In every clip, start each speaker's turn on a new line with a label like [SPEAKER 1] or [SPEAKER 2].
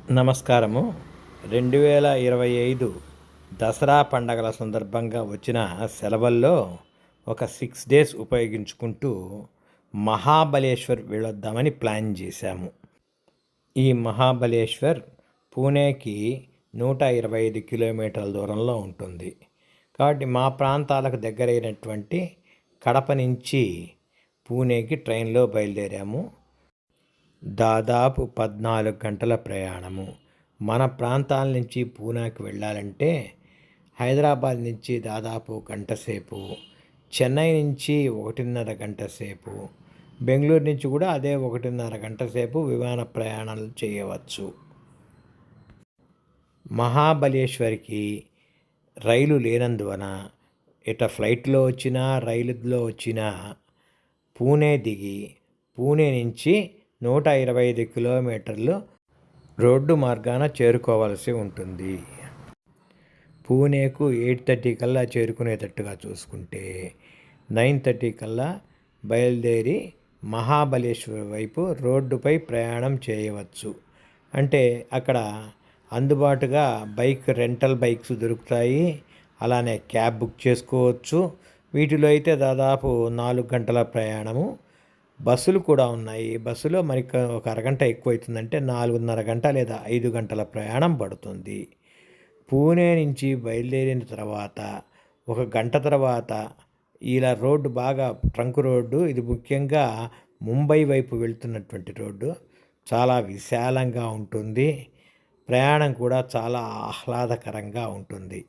[SPEAKER 1] నమస్కారము. 2025 దసరా పండగల సందర్భంగా వచ్చిన సెలవుల్లో ఒక 6 డేస్ ఉపయోగించుకుంటూ మహాబలేశ్వర్ వెళ్ళొద్దామని ప్లాన్ చేశాము. ఈ మహాబలేశ్వర్ పూణేకి 125 కిలోమీటర్ల దూరంలో ఉంటుంది. కాబట్టి మా ప్రాంతాలకు దగ్గరైనటువంటి కడప నుంచి పూణేకి ట్రైన్లో బయలుదేరాము. దాదాపు 14 గంటల ప్రయాణము. మన ప్రాంతాల నుంచి పూనాకి వెళ్ళాలంటే హైదరాబాద్ నుంచి దాదాపు గంట సేపు, చెన్నై నుంచి 1.5 గంట సేపు, బెంగళూరు నుంచి కూడా అదే 1.5 గంట సేపు విమాన ప్రయాణాలు చేయవచ్చు. మహాబలేశ్వర్కి రైలు లేనందువలన ఫ్లైట్లో వచ్చినా రైలులో వచ్చినా పూణే దిగి పూణే నుంచి 125 కిలోమీటర్లు రోడ్డు మార్గాన చేరుకోవాల్సి ఉంటుంది. పూణేకు 8:30 కల్లా చేరుకునేటట్టుగా చూసుకుంటే 9:30 కల్లా బయలుదేరి మహాబలేశ్వర్ వైపు రోడ్డుపై ప్రయాణం చేయవచ్చు. అంటే అక్కడ అందుబాటుగా రెంటల్ బైక్స్ దొరుకుతాయి. అలానే క్యాబ్ బుక్ చేసుకోవచ్చు. వీటిలో అయితే దాదాపు 4 గంటల ప్రయాణము. బస్సులు కూడా ఉన్నాయి. బస్సులో మరి ఒక అరగంట ఎక్కువ అవుతుందంటే 4.5 గంట లేదా 5 గంటల ప్రయాణం పడుతుంది. పూణే నుంచి బయలుదేరిన తర్వాత ఒక గంట తర్వాత ఇలా రోడ్డు బాగా ట్రంక్ రోడ్డు, ఇది ముఖ్యంగా ముంబై వైపు వెళ్తున్నటువంటి రోడ్డు, చాలా విశాలంగా ఉంటుంది. ప్రయాణం కూడా చాలా ఆహ్లాదకరంగా ఉంటుంది.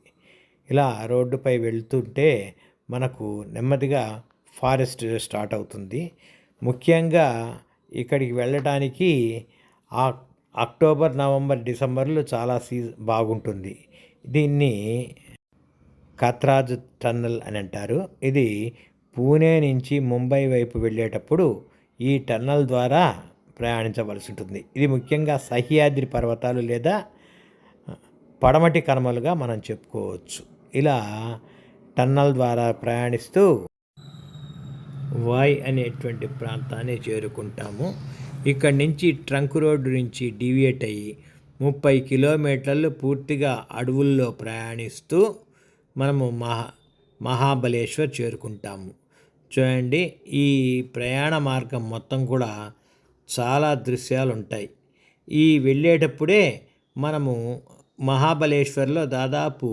[SPEAKER 1] ఇలా రోడ్డుపై వెళ్తుంటే మనకు నెమ్మదిగా ఫారెస్ట్ స్టార్ట్ అవుతుంది. ముఖ్యంగా ఇక్కడికి వెళ్ళడానికి అక్టోబర్, నవంబర్, డిసెంబర్లో చాలా బాగుంటుంది. దీన్ని కత్రాజ్ టన్నల్ అని అంటారు. ఇది పూణే నుంచి ముంబై వైపు వెళ్ళేటప్పుడు ఈ టన్నల్ ద్వారా ప్రయాణించవలసి ఉంటుంది. ఇది ముఖ్యంగా సహ్యాద్రి పర్వతాలు లేదా పడమటి కనుమలుగా మనం చెప్పుకోవచ్చు. ఇలా టన్నల్ ద్వారా ప్రయాణిస్తూ వాయ్ అనేటువంటి ప్రాంతాన్ని చేరుకుంటాము. ఇక్కడి నుంచి ట్రంక్ రోడ్డు నుంచి డీవియేట్ అయ్యి 30 కిలోమీటర్లు పూర్తిగా అడవుల్లో ప్రయాణిస్తూ మనము మహాబలేశ్వర్ చేరుకుంటాము. చూడండి, ఈ ప్రయాణ మార్గం మొత్తం కూడా చాలా దృశ్యాలు ఉంటాయి. ఈ వెళ్ళేటప్పుడే మనము మహాబలేశ్వర్లో దాదాపు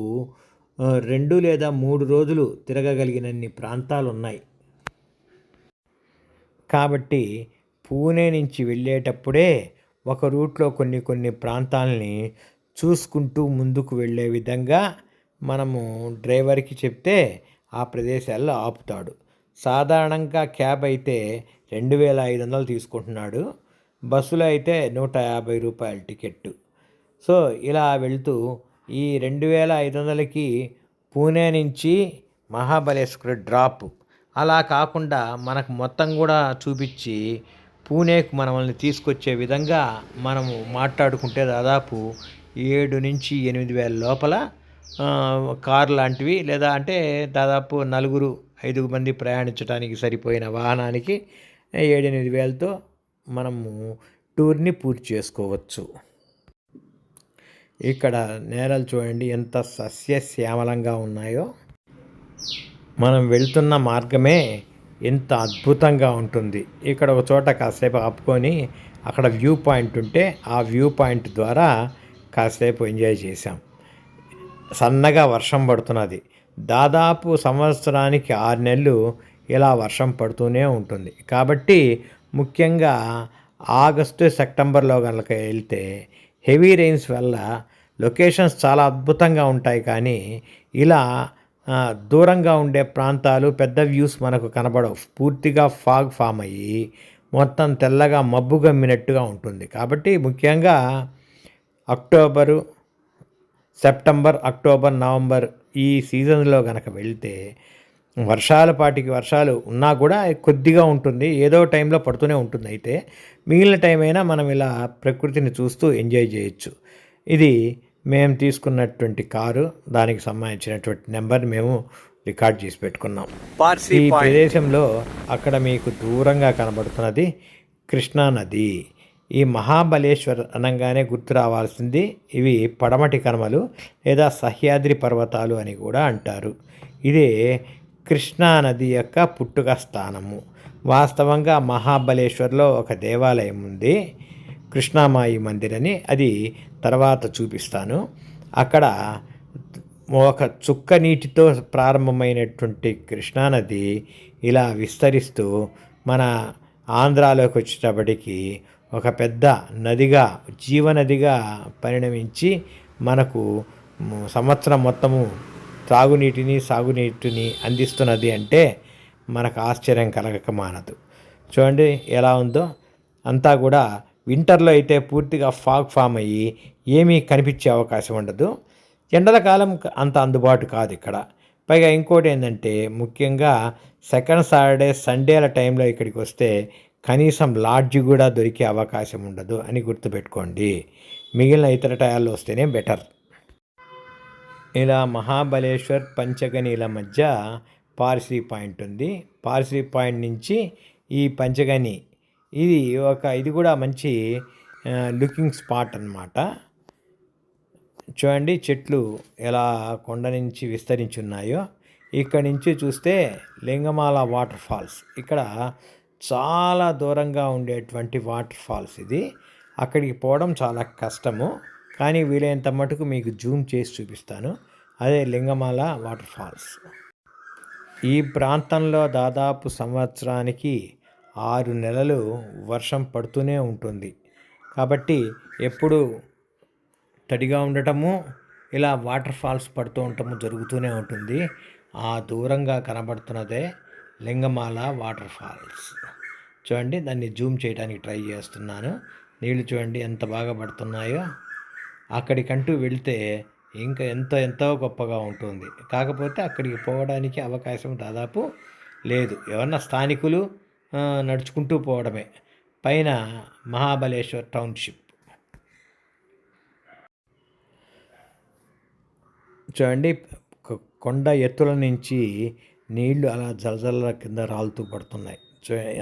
[SPEAKER 1] 2 లేదా 3 రోజులు తిరగగలిగినన్ని ప్రాంతాలు ఉన్నాయి. కాబట్టి పూణే నుంచి వెళ్ళేటప్పుడే ఒక రూట్లో కొన్ని ప్రాంతాలని చూసుకుంటూ ముందుకు వెళ్ళే విధంగా మనము డ్రైవర్కి చెప్తే ఆ ప్రదేశాల్లో ఆపుతాడు. సాధారణంగా క్యాబ్ అయితే 2,500 తీసుకుంటున్నాడు. బస్సులో అయితే 150 రూపాయల టికెట్టు. సో ఇలా వెళ్తూ ఈ 2,500కి పూణే నుంచి మహాబలేశ్వర్ డ్రాప్. అలా కాకుండా మనకు మొత్తం కూడా చూపించి పూణేకు మనల్ని తీసుకొచ్చే విధంగా మనము మాట్లాడుకుంటే దాదాపు 7 నుంచి 8,000 లోపల కారు లాంటివి, లేదా అంటే దాదాపు 4-5 మంది ప్రయాణించడానికి సరిపోయిన వాహనానికి 7-8,000తో మనము టూర్ని పూర్తి చేసుకోవచ్చు. ఇక్కడ నేలలు చూడండి ఎంత సస్యశ్యామలంగా ఉన్నాయో. మనం వెళ్తున్న మార్గమే ఎంత అద్భుతంగా ఉంటుంది. ఇక్కడ ఒక చోట కాసేపు ఆపుకొని అక్కడ వ్యూ పాయింట్ ఉంటే ఆ వ్యూ పాయింట్ ద్వారా కాసేపు ఎంజాయ్ చేశాం. సన్నగా వర్షం పడుతున్నది. దాదాపు సంవత్సరానికి 6 నెలలు ఇలా వర్షం పడుతూనే ఉంటుంది. కాబట్టి ముఖ్యంగా ఆగస్టు, సెప్టెంబర్లో కనుక వెళ్తే హెవీ రెయిన్స్ వల్ల లొకేషన్స్ చాలా అద్భుతంగా ఉంటాయి. కానీ ఇలా దూరంగా ఉండే ప్రాంతాలు, పెద్ద వ్యూస్ మనకు కనబడవు. పూర్తిగా ఫాగ్ ఫామ్ అయ్యి మొత్తం తెల్లగా మబ్బు గమ్మినట్టుగా ఉంటుంది. కాబట్టి ముఖ్యంగా సెప్టెంబర్, అక్టోబర్, నవంబర్ ఈ సీజన్లో కనుక వెళ్తే వర్షాలు ఉన్నా కూడా కొద్దిగా ఉంటుంది. ఏదో టైంలో పడుతూనే ఉంటుంది. అయితే మిగిలిన టైం అయినా మనం ఇలా ప్రకృతిని చూస్తూ ఎంజాయ్ చేయొచ్చు. ఇది మేము తీసుకున్నటువంటి కారు, దానికి సంబంధించినటువంటి నెంబర్ మేము రికార్డ్ చేసి పెట్టుకున్నాం. ఈ ప్రదేశంలో అక్కడ మీకు దూరంగా కనబడుతున్నది కృష్ణా నది. ఈ మహాబలేశ్వర్ అనగానే గుర్తు రావాల్సింది ఇవి పడమటి కనుమలు లేదా సహ్యాద్రి పర్వతాలు అని కూడా అంటారు. ఇదే కృష్ణా నది యొక్క పుట్టుక స్థానము. వాస్తవంగా మహాబలేశ్వర్లో ఒక దేవాలయం ఉంది, కృష్ణామాయి మందిర్ అని. అది తర్వాత చూపిస్తాను. అక్కడ ఒక చుక్క నీటితో ప్రారంభమైనటువంటి కృష్ణానది ఇలా విస్తరిస్తూ మన ఆంధ్రాలోకి వచ్చేటప్పటికి ఒక పెద్ద నదిగా, జీవనదిగా పరిణమించి మనకు సంవత్సరం మొత్తము త్రాగునీటిని, సాగునీటిని అందిస్తున్నది అంటే మనకు ఆశ్చర్యం కలగక మానదు. చూడండి ఎలా ఉందో. అంతా కూడా వింటర్లో అయితే పూర్తిగా ఫాగ్ ఫామ్ అయ్యి ఏమీ కనిపించే అవకాశం ఉండదు. ఎండల కాలం అంత అందుబాటు కాదు ఇక్కడ. పైగా ఇంకోటి ఏంటంటే, ముఖ్యంగా సెకండ్ సాటర్డే సండేల టైంలో ఇక్కడికి వస్తే కనీసం లాడ్జ్ కూడా దొరికే అవకాశం ఉండదు అని గుర్తుపెట్టుకోండి. మిగిలిన ఇతర టయాల్లో వస్తేనే బెటర్. ఇలా మహాబలేశ్వర్, పంచగనీల మధ్య పార్సీ పాయింట్ ఉంది. పార్సీ పాయింట్ నుంచి ఈ పంచగని ఇది కూడా మంచి లుకింగ్ స్పాట్ అన్నమాట. చూడండి చెట్లు ఎలా కొండ నుంచి విస్తరించి ఉన్నాయో. ఇక్కడ నుంచి చూస్తే లింగమాల వాటర్ ఫాల్స్, ఇక్కడ చాలా దూరంగా ఉండేటువంటి వాటర్ ఫాల్స్ ఇది. అక్కడికి పోవడం చాలా కష్టము, కానీ వీలైనంత మటుకు మీకు జూమ్ చేసి చూపిస్తాను. అదే లింగమాల వాటర్ ఫాల్స్. ఈ ప్రాంతంలో దాదాపు సంవత్సరానికి 6 నెలలు వర్షం పడుతూనే ఉంటుంది. కాబట్టి ఎప్పుడు తడిగా ఉండటము, ఇలా వాటర్ ఫాల్స్ పడుతూ ఉండటము జరుగుతూనే ఉంటుంది. ఆ దూరంగా కనబడుతున్నదే లింగమాల వాటర్ ఫాల్స్. చూడండి, దాన్ని జూమ్ చేయడానికి ట్రై చేస్తున్నాను. నీళ్ళు చూడండి ఎంత బాగా పడుతున్నాయో. అక్కడికంటూ వెళితే ఇంకా ఎంతో గొప్పగా ఉంటుంది. కాకపోతే అక్కడికి పోవడానికి అవకాశం దాదాపు లేదు. ఎవరన్నా స్థానికులు నడుచుకుంటూ పోవడమే. పైన మహాబలేశ్వర్ టౌన్షిప్. చూడండి, కొండ ఎత్తుల నుంచి నీళ్లు అలా జలజల కింద రాలుతూ పడుతున్నాయి.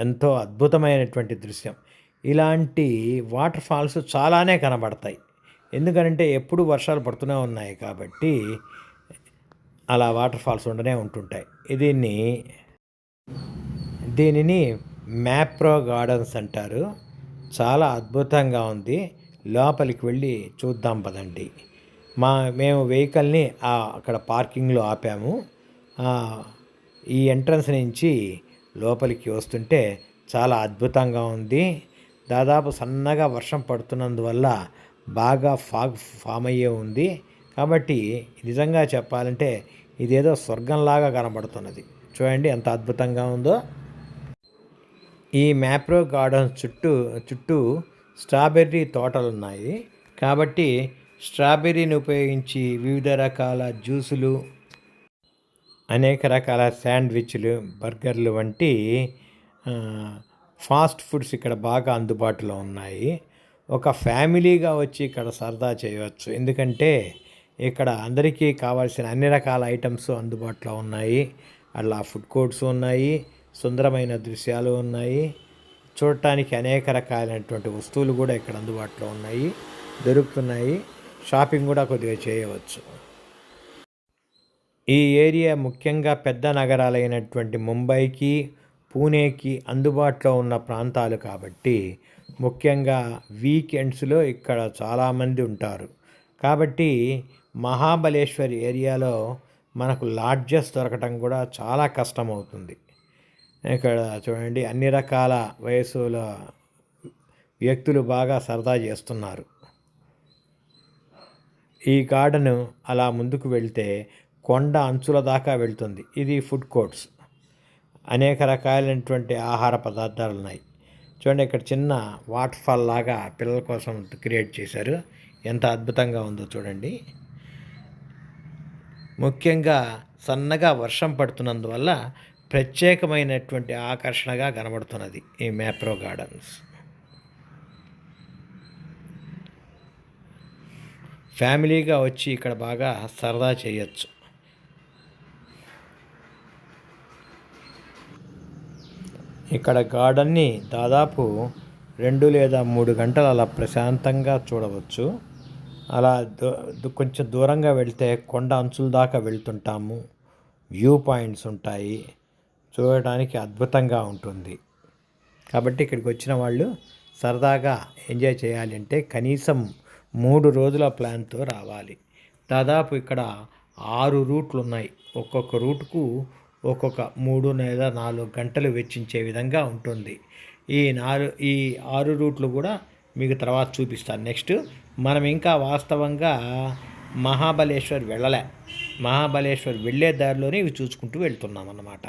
[SPEAKER 1] ఎంతో అద్భుతమైనటువంటి దృశ్యం. ఇలాంటి వాటర్ ఫాల్స్ చాలానే కనబడతాయి. ఎందుకంటే ఎప్పుడు వర్షాలు పడుతూనే ఉన్నాయి కాబట్టి అలా వాటర్ ఫాల్స్ ఉండనే ఉంటుంటాయి. దీనిని మ్యాప్రో గార్డెన్స్ అంటారు. చాలా అద్భుతంగా ఉంది. లోపలికి వెళ్ళి చూద్దాం పదండి. మేము వెహికల్ని అక్కడ పార్కింగ్లో ఆపాము. ఈ ఎంట్రన్స్ నుంచి లోపలికి వస్తుంటే చాలా అద్భుతంగా ఉంది. దాదాపు సన్నగా వర్షం పడుతున్నందువల్ల బాగా ఫాగ్ ఫామ్ అయ్యే ఉంది. కాబట్టి నిజంగా చెప్పాలంటే ఇదేదో స్వర్గంలాగా కనబడుతున్నది. చూడండి ఎంత అద్భుతంగా ఉందో. ఈ మ్యాప్రో గార్డెన్స్ చుట్టూ స్ట్రాబెర్రీ తోటలు ఉన్నాయి. కాబట్టి స్ట్రాబెర్రీని ఉపయోగించి వివిధ రకాల జ్యూసులు, అనేక రకాల శాండ్విచ్లు, బర్గర్లు వంటి ఫాస్ట్ ఫుడ్స్ ఇక్కడ బాగా అందుబాటులో ఉన్నాయి. ఒక ఫ్యామిలీగా వచ్చి ఇక్కడ సరదా చేయవచ్చు. ఎందుకంటే ఇక్కడ అందరికీ కావాల్సిన అన్ని రకాల ఐటమ్స్ అందుబాటులో ఉన్నాయి. అలా ఫుడ్ కోర్ట్స్ ఉన్నాయి, సుందరమైన దృశ్యాలు ఉన్నాయి, చూడటానికి అనేక రకాలైనటువంటి వస్తువులు కూడా ఇక్కడ అందుబాటులో దొరుకుతున్నాయి. షాపింగ్ కూడా కొద్దిగా చేయవచ్చు. ఈ ఏరియా ముఖ్యంగా పెద్ద నగరాలైనటువంటి ముంబైకి, పూణేకి అందుబాటులో ఉన్న ప్రాంతాలు కాబట్టి ముఖ్యంగా వీకెండ్స్లో ఇక్కడ చాలామంది ఉంటారు. కాబట్టి మహాబలేశ్వర్ ఏరియాలో మనకు లాడ్జెస్ దొరకటం కూడా చాలా కష్టమవుతుంది. ఇక్కడ చూడండి అన్ని రకాల వయసుల వ్యక్తులు బాగా సరదా చేస్తున్నారు. ఈ గార్డెను అలా ముందుకు వెళ్తే కొండ అంచుల దాకా వెళ్తుంది. ఇది ఫుడ్ కోర్ట్స్, అనేక రకాలైనటువంటి ఆహార పదార్థాలు ఉన్నాయి. చూడండి, ఇక్కడ చిన్న వాటర్ ఫాల్ లాగా పిల్లల కోసం క్రియేట్ చేశారు. ఎంత అద్భుతంగా ఉందో చూడండి. ముఖ్యంగా సన్నగా వర్షం పడుతున్నందువల్ల ప్రత్యేకమైనటువంటి ఆకర్షణగా కనబడుతున్నది ఈ మ్యాప్రో గార్డెన్స్. ఫ్యామిలీగా వచ్చి ఇక్కడ బాగా సరదా చేయొచ్చు. ఇక్కడ గార్డెన్ని దాదాపు 2 లేదా 3 గంటలు అలా ప్రశాంతంగా చూడవచ్చు. అలా కొంచెం దూరంగా వెళ్తే కొండ అంచుల దాకా వెళ్తుంటాము. వ్యూ పాయింట్స్ ఉంటాయి. చూడటానికి అద్భుతంగా ఉంటుంది. కాబట్టి ఇక్కడికి వచ్చిన వాళ్ళు సరదాగా ఎంజాయ్ చేయాలి అంటే కనీసం 3 రోజుల ప్లాన్తో రావాలి. దాదాపు ఇక్కడ 6 రూట్లు ఉన్నాయి. ఒక్కొక్క రూటుకు ఒక్కొక్క 3 లేదా 4 గంటలు వెచ్చించే విధంగా ఉంటుంది. ఈ 6 రూట్లు కూడా మీకు తర్వాత చూపిస్తాను. నెక్స్ట్ మనం ఇంకా వాస్తవంగా మహాబలేశ్వర్ వెళ్ళలే. మహాబలేశ్వర్ వెళ్ళే దారిలోనే ఇవి చూసుకుంటూ వెళ్తున్నాం అన్నమాట.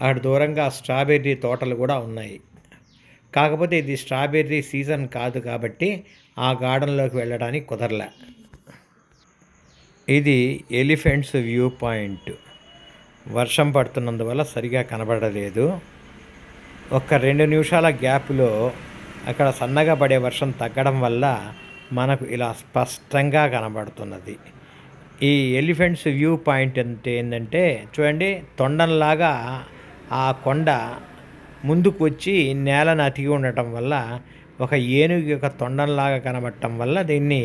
[SPEAKER 1] అక్కడ దూరంగా స్ట్రాబెర్రీ తోటలు కూడా ఉన్నాయి. కాకపోతే ఇది స్ట్రాబెర్రీ సీజన్ కాదు కాబట్టి ఆ గార్డెన్లోకి వెళ్ళడానికి కుదరలే. ఇది ఎలిఫెంట్స్ వ్యూ పాయింట్. వర్షం పడుతున్నందువల్ల సరిగా కనబడలేదు. ఒక్క 2 నిమిషాల గ్యాప్లో అక్కడ సన్నగా పడే వర్షం తగ్గడం వల్ల మనకు ఇలా స్పష్టంగా కనబడుతున్నది. ఈ ఎలిఫెంట్స్ వ్యూ పాయింట్ అంటే ఏంటంటే చూడండి, తొండంలాగా ఆ కొండ ముందుకు వచ్చి నేలను అతికి ఉండటం వల్ల ఒక ఏనుగు యొక్క తొండంలాగా కనబడటం వల్ల దీన్ని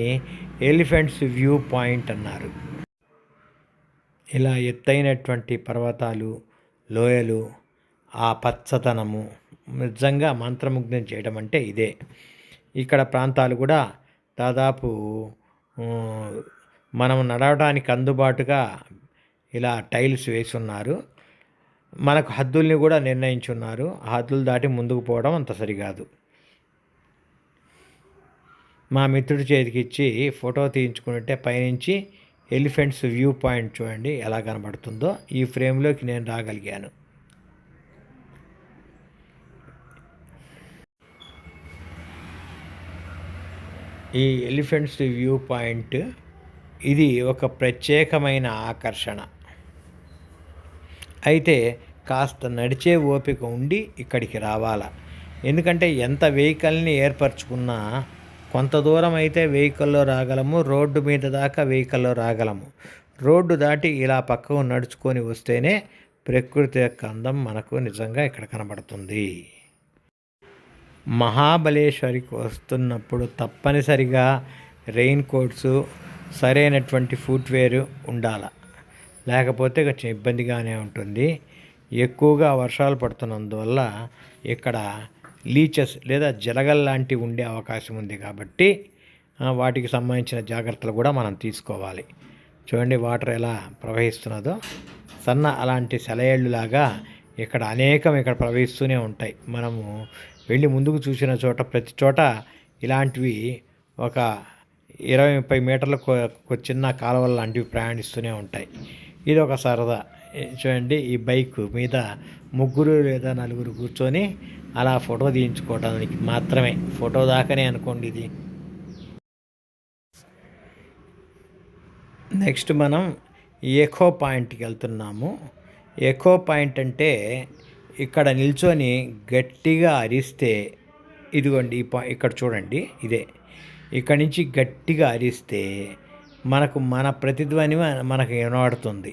[SPEAKER 1] ఎలిఫెంట్స్ వ్యూ పాయింట్ అన్నారు. ఇలా ఎత్తైనటువంటి పర్వతాలు, లోయలు, ఆ పచ్చదనము నిజంగా మంత్రముగ్ధం చేయడం అంటే ఇదే. ఇక్కడ ప్రాంతాలు కూడా దాదాపు మనం నడవడానికి అందుబాటుగా ఇలా టైల్స్ వేసి ఉన్నారు. మనకు హద్దుల్ని కూడా నిర్ణయించున్నారు. ఆ హద్దులు దాటి ముందుకు పోవడం అంత సరికాదు. మా మిత్రుడి చేతికి ఇచ్చి ఫోటో తీయించుకుంటే పైనుంచి ఎలిఫెంట్స్ వ్యూ పాయింట్ చూడండి ఎలా కనబడుతుందో. ఈ ఫ్రేమ్లోకి నేను రాగలిగాను. ఈ ఎలిఫెంట్స్ వ్యూ పాయింట్ ఇది ఒక ప్రత్యేకమైన ఆకర్షణ. అయితే కాస్త నడిచే ఓపిక ఉండి ఇక్కడికి రావాలా. ఎందుకంటే ఎంత వెహికల్ని ఏర్పరచుకున్నా కొంత దూరం అయితే వెహికల్లో రాగలము, రోడ్డు మీద దాకా వెహికల్లో రాగలము. రోడ్డు దాటి ఇలా పక్కకు నడుచుకొని వస్తేనే ప్రకృతి యొక్క అందం మనకు నిజంగా ఇక్కడ కనబడుతుంది. మహాబలేశ్వరికి వస్తున్నప్పుడు తప్పనిసరిగా రెయిన్ కోట్స్, సరైనటువంటి ఫుట్వేర్ ఉండాలి. లేకపోతే కొంచెం ఇబ్బందిగానే ఉంటుంది. ఎక్కువగా వర్షాలు పడుతున్నందువల్ల ఇక్కడ లీచెస్ లేదా జలగల్ లాంటివి ఉండే అవకాశం ఉంది కాబట్టి వాటికి సంబంధించిన జాగ్రత్తలు కూడా మనం తీసుకోవాలి. చూడండి వాటర్ ఎలా ప్రవహిస్తున్నదో. సన్న అలాంటి సెలయేళ్ళులాగా ఇక్కడ అనేకం ఇక్కడ ప్రవహిస్తూనే ఉంటాయి. మనము వెళ్ళి ముందుకు చూసిన చోట ప్రతి చోట ఇలాంటివి ఒక 20-30 మీటర్లకు చిన్న కాలువలు లాంటివి ప్రయాణిస్తూనే ఉంటాయి. ఇది ఒక సరదా. చూడండి ఈ బైక్ మీద 3 లేదా 4 కూర్చొని అలా ఫోటో తీయించుకోవడానికి మాత్రమే. ఫోటో దాకానే అనుకోండి ఇది. నెక్స్ట్ మనం ఎకో పాయింట్కి వెళ్తున్నాము. ఎకో పాయింట్ అంటే ఇక్కడ నిల్చొని గట్టిగా అరిస్తే, ఇదిగోండి ఇక్కడ చూడండి ఇదే, ఇక్కడి నుంచి గట్టిగా అరిస్తే మనకు మన ప్రతిధ్వని మనకు వినబడుతుంది.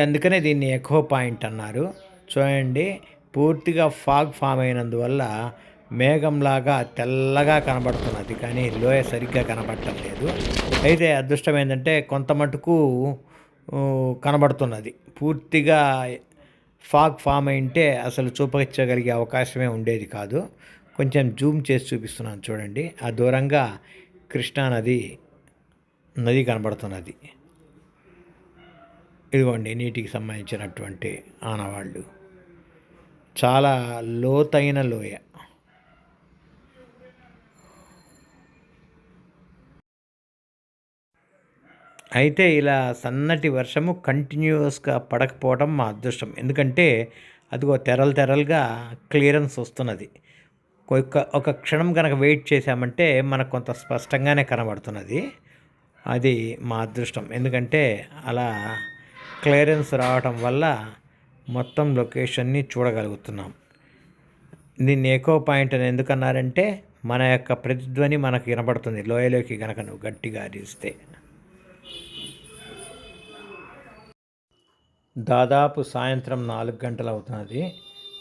[SPEAKER 1] అందుకనే దీన్ని ఎకో పాయింట్ అన్నారు. చూడండి పూర్తిగా ఫాగ్ ఫామ్ అయినందువల్ల మేఘంలాగా తెల్లగా కనబడుతున్నది, కానీ లోయ సరిగ్గా కనబడటం లేదు. అయితే అదృష్టం ఏంటంటే కొంత మటుకు కనబడుతున్నది. పూర్తిగా ఫాగ్ ఫామ్ అయింటే అసలు చూపించగలిగే అవకాశమే ఉండేది కాదు. కొంచెం జూమ్ చేసి చూపిస్తున్నాను చూడండి. ఆ దూరంగా కృష్ణా నది కనబడుతున్నది. ఇదిగోండి నీటికి సంబంధించినటువంటి ఆనవాళ్ళు. చాలా లోతైన లోయ. అయితే ఇలా సన్నటి వర్షము కంటిన్యూస్గా పడకపోవడం మా అదృష్టం. ఎందుకంటే అదిగో తెరలుగా క్లియరెన్స్ వస్తున్నది. ఒక క్షణం కనుక వెయిట్ చేశామంటే మనకు కొంత స్పష్టంగానే కనబడుతున్నది. అది మా అదృష్టం. ఎందుకంటే అలా క్లియరెన్స్ రావటం వల్ల మొత్తం లొకేషన్ని చూడగలుగుతున్నాం. దీన్ని ఎకో పాయింట్ అని ఎందుకన్నారంటే మన యొక్క ప్రతిధ్వని మనకు వినబడుతుంది లోయలోకి కనుక నువ్వు గట్టిగా అరిస్తే. దాదాపు సాయంత్రం 4 గంటలు అవుతున్నది.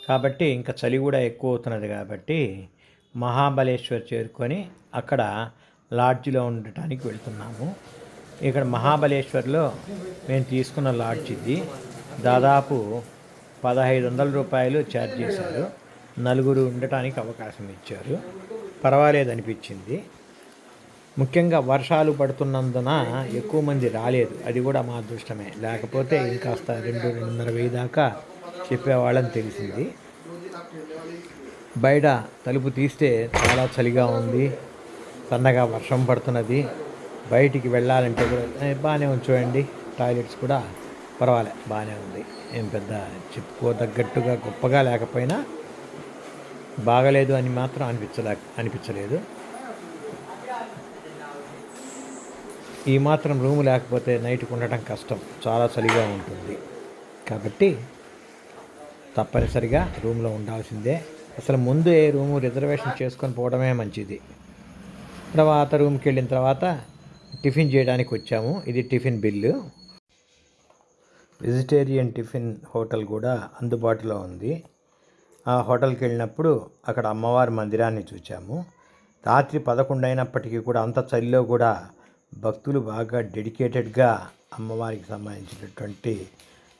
[SPEAKER 1] కాబట్టి ఇంకా చలి కూడా ఎక్కువ అవుతున్నది కాబట్టి మహాబలేశ్వర్ చేరుకొని అక్కడ లాడ్జిలో ఉండటానికి వెళ్తున్నాము. ఇక్కడ మహాబలేశ్వర్లో మేము తీసుకున్న లాడ్జ్ ఇది. దాదాపు 1500 రూపాయలు ఛార్జ్ చేశారు. నలుగురు ఉండటానికి అవకాశం ఇచ్చారు. పర్వాలేదనిపించింది. ముఖ్యంగా వర్షాలు పడుతున్నందున ఎక్కువ మంది రాలేదు. అది కూడా మా అదృష్టమే. లేకపోతే ఇంకాస్త 2,500 దాకా చెప్పేవాళ్ళని తెలిసింది. బయట తలుపు తీస్తే చాలా చలిగా ఉంది. సన్నగా వర్షం పడుతున్నది. బయటికి వెళ్ళాలంటే కూడా బాగానే చూడండి. టాయిలెట్స్ కూడా పర్వాలే, బాగానే ఉంది. ఏం పెద్ద చెప్పుకోదగ్గట్టుగా గొప్పగా లేకపోయినా బాగలేదు అని మాత్రం అనిపించలేదు. ఈ మాత్రం రూము లేకపోతే నైట్కి ఉండటం కష్టం, చాలా చలిగా ఉంటుంది. కాబట్టి తప్పనిసరిగా రూమ్లో ఉండాల్సిందే. అసలు ముందు ఏ రూము రిజర్వేషన్ చేసుకొని పోవడమే మంచిది. తర్వాత రూమ్కి వెళ్ళిన తర్వాత టిఫిన్ చేయడానికి వచ్చాము. ఇది tiffin bill. Vegetarian tiffin hotel కూడా అందుబాటులో ఉంది. ఆ హోటల్కి వెళ్ళినప్పుడు అక్కడ అమ్మవారి మందిరాన్ని చూచాము. రాత్రి 11 అయినప్పటికీ కూడా అంత చలిలో కూడా భక్తులు బాగా డెడికేటెడ్గా అమ్మవారికి సంబంధించినటువంటి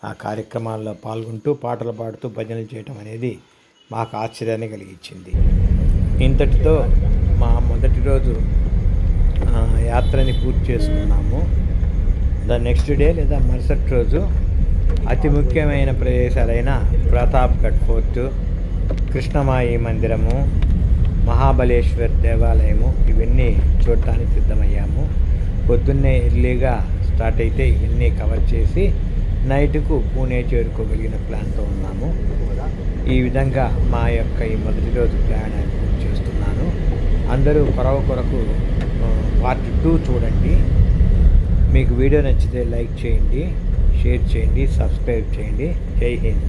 [SPEAKER 1] ఆ కార్యక్రమాల్లో పాల్గొంటూ పాటలు పాడుతూ భజనలు చేయటం అనేది మాకు ఆశ్చర్యాన్ని కలిగించింది. ఇంతటితో మా మొదటి రోజు యాత్రని పూర్తి చేసుకున్నాము. నెక్స్ట్ డే లేదా మరుసటి రోజు అతి ముఖ్యమైన ప్రదేశాలైన ప్రతాప్గఢ్ ఫోర్టు, కృష్ణమాయి మందిరము, మహాబలేశ్వర్ దేవాలయము ఇవన్నీ చూడటానికి సిద్ధమయ్యాము. పొద్దున్నే ఎర్లీగా స్టార్ట్ అయితే ఇవన్నీ కవర్ చేసి నైట్కు పూణే చేరుకోగలిగిన ప్లాన్తో ఉన్నాము. ఈ విధంగా మా యొక్క ఈ మొదటి రోజు ప్రయాణాన్ని పూర్తి చేస్తున్నాను. అందరూ కొరకు పార్ట్ 2 చూడండి. మీకు వీడియో నచ్చితే లైక్ చేయండి, షేర్ చేయండి, సబ్స్క్రైబ్ చేయండి. జై హింద్.